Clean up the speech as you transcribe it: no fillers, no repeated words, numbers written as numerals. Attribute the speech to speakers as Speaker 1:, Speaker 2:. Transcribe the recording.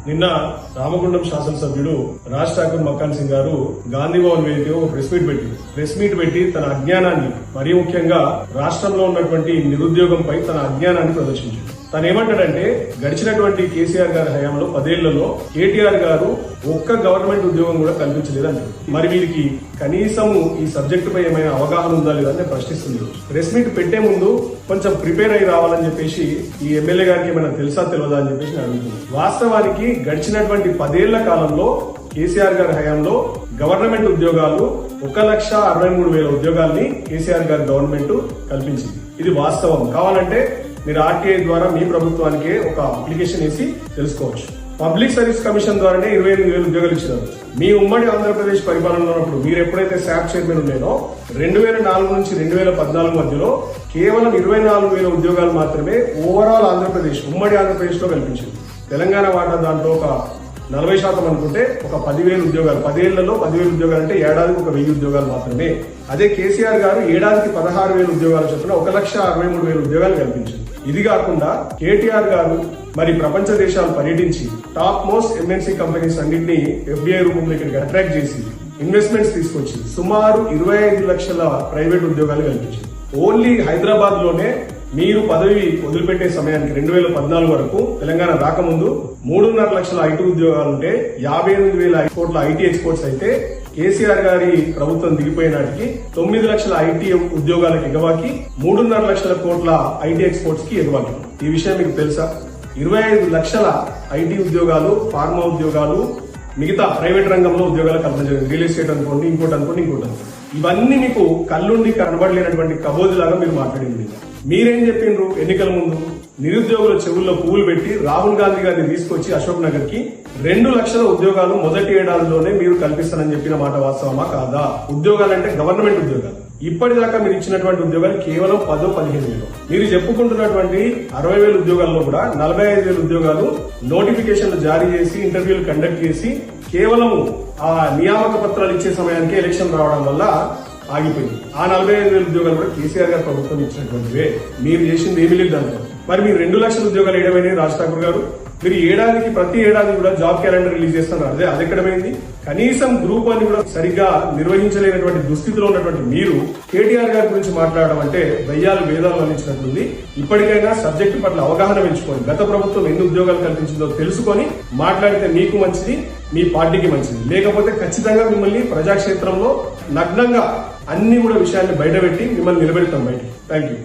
Speaker 1: నిన్న రామగుండం శాసనసభ్యుడు రాజ్ ఠాకూర్ మక్కాన్ సింగ్ గారు గాంధీ భవన్ వేదిక ఒక ప్రెస్ మీట్ పెట్టి తన అజ్ఞానాన్ని, మరీ ముఖ్యంగా రాష్ట్రంలో ఉన్నటువంటి నిరుద్యోగంపై తన అజ్ఞానాన్ని ప్రదర్శించారు. తను ఏమంటాడంటే, గడిచినటువంటి కేసీఆర్ గారి హయాంలో 10 ఏళ్లలో కేటీఆర్ గారు ఒక్క గవర్నమెంట్ ఉద్యోగం కూడా కల్పించలేదండి. మరి వీరికి కనీసము ఈ సబ్జెక్టు పై ఏమైనా అవగాహన ఉందా లేదా అని ప్రశ్నిస్తుంది. ప్రెస్ మీట్ పెట్టే ముందు కొంచెం ప్రిపేర్ అయి రావాలని చెప్పేసి ఈ ఎమ్మెల్యే గారికి ఏమైనా తెలుసా తెలియదా అని చెప్పేసి నేను అడుగుతున్నాను. వాస్తవానికి గడిచినటువంటి 10 ఏళ్ల కాలంలో కేసీఆర్ గారి హయాంలో గవర్నమెంట్ ఉద్యోగాలు 1,63,000 ఉద్యోగాల్ని కేసీఆర్ గారి గవర్నమెంట్ కల్పించింది. ఇది వాస్తవం. కావాలంటే మీరు ఆర్టీఐ ద్వారా మీ ప్రభుత్వానికే ఒక అప్లికేషన్ వేసి తెలుసుకోవచ్చు. పబ్లిక్ సర్వీస్ కమిషన్ ద్వారానే 28,000 ఉద్యోగాలు ఇచ్చినారు. మీ ఉమ్మడి ఆంధ్రప్రదేశ్ పరిపాలనలో ఉన్నప్పుడు మీరు ఎప్పుడైతే శాప్ చైర్మన్ ఉండేనో 2004 నుంచి 2014 మధ్యలో కేవలం 24,000 ఉద్యోగాలు మాత్రమే ఓవరాల్ ఆంధ్రప్రదేశ్, ఉమ్మడి ఆంధ్రప్రదేశ్ లో కల్పించింది. తెలంగాణ వాటా దాంట్లో ఒక 40% అనుకుంటే ఒక 10,000 ఉద్యోగాలు, 10 ఏళ్లలో 10,000 ఉద్యోగాలు అంటే ఏడాదికి ఒక 1000 ఉద్యోగాలు మాత్రమే. అదే కేసీఆర్ గారు ఏడాదికి 16,000 ఉద్యోగాలు చొప్పున 1,63,000 ఉద్యోగాలు కల్పించింది. ఇది కాకుండా కేటీఆర్ గారు మరి ప్రపంచ దేశాలు పర్యటించి టాప్ మోస్ట్ ఎంఎన్సీ కంపెనీస్ అన్నింటినీ ఎఫ్డీఐ రూపంలో ఇక్కడికి అట్రాక్ట్ చేసి ఇన్వెస్ట్మెంట్స్ తీసుకొచ్చి సుమారు 25 లక్షల ప్రైవేట్ ఉద్యోగాలు కల్పించింది. ఓన్లీ హైదరాబాద్ లోనే మీరు పదవి వదిలిపెట్టే సమయానికి 2014 వరకు తెలంగాణ రాకముందు 3.5 లక్షల ఐటీ ఉద్యోగాలుంటే 58,000 కోట్ల ఐటీ ఎక్స్పోర్ట్స్ అయితే కేసీఆర్ గారి ప్రభుత్వం దిగిపోయే నాటికి 9 లక్షల ఐటీ ఉద్యోగాలకు ఎగవాకి 3.5 లక్షల కోట్ల ఐటీ ఎక్స్పోర్ట్స్ కి ఎగవాకి. ఈ విషయం మీకు తెలుసా? 25 లక్షల ఐటీ ఉద్యోగాలు, ఫార్మా ఉద్యోగాలు, మిగతా ప్రైవేట్ రంగంలో ఉద్యోగాలు కల్పన జరిగింది. రియల్ ఎస్టేట్ అనుకోండి, ఇంకోటి. ఇవన్నీ మీకు కళ్ళుండి కనబడలేనటువంటి కబోదిలాగా మీరు మాట్లాడింది. మీరేం చెప్పిండ్రు ఎన్నికల ముందు? నిరుద్యోగుల చెవుల్లో పువ్వులు పెట్టి రాహుల్ గాంధీ గారిని తీసుకొచ్చి అశోక్ నగర్ కి 2 లక్షల ఉద్యోగాలు మొదటి ఏడాదిలోనే మీరు కల్పిస్తానని చెప్పిన మాట వాస్తవమా కాదా? ఉద్యోగాలంటే గవర్నమెంట్ ఉద్యోగాలు. ఇప్పటిదాకా మీరు ఇచ్చినటువంటి ఉద్యోగాలు కేవలం 10-15,000. మీరు చెప్పుకుంటున్నటువంటి 60,000 ఉద్యోగాల్లో కూడా 45,000 ఉద్యోగాలు నోటిఫికేషన్లు జారీ చేసి ఇంటర్వ్యూలు కండక్ట్ చేసి కేవలం ఆ నియామక పత్రాలు ఇచ్చే సమయానికి ఎలక్షన్ రావడం వల్ల ఆగిపోయింది. ఆ 45,000 ఉద్యోగాలు కూడా కేసీఆర్ గారి ప్రభుత్వం ఇచ్చినటువంటివే. మీరు చేసింది ఏమీ లేదు దాంట్లో. మరి మీరు 2 లక్షల ఉద్యోగాలు ఏడమైనాయి రాజ్ ఠాకూర్ గారు? మీరు ప్రతి ఏడాది కూడా జాబ్ క్యాలెండర్ రిలీజ్ చేస్తున్నారు. అది ఎక్కడమైంది? కనీసం గ్రూప్ అని కూడా సరిగ్గా నిర్వహించలేనటువంటి దుస్థితిలో ఉన్నటువంటి మీరు కేటీఆర్ గారి గురించి మాట్లాడడం అంటే దయ్యాలు వేదాలు అందించినట్లుంది. ఇప్పటికైనా సబ్జెక్టు పట్ల అవగాహన పెంచుకొని గత ప్రభుత్వం ఎన్ని ఉద్యోగాలు కల్పించిందో తెలుసుకొని మాట్లాడితే మీకు మంచిది, మీ పార్టీకి మంచిది. లేకపోతే ఖచ్చితంగా మిమ్మల్ని ప్రజాక్షేత్రంలో నగ్నంగా అన్ని కూడా విషయాన్ని బయటపెట్టి మిమ్మల్ని నిలబెడతాం బయట. Thank you.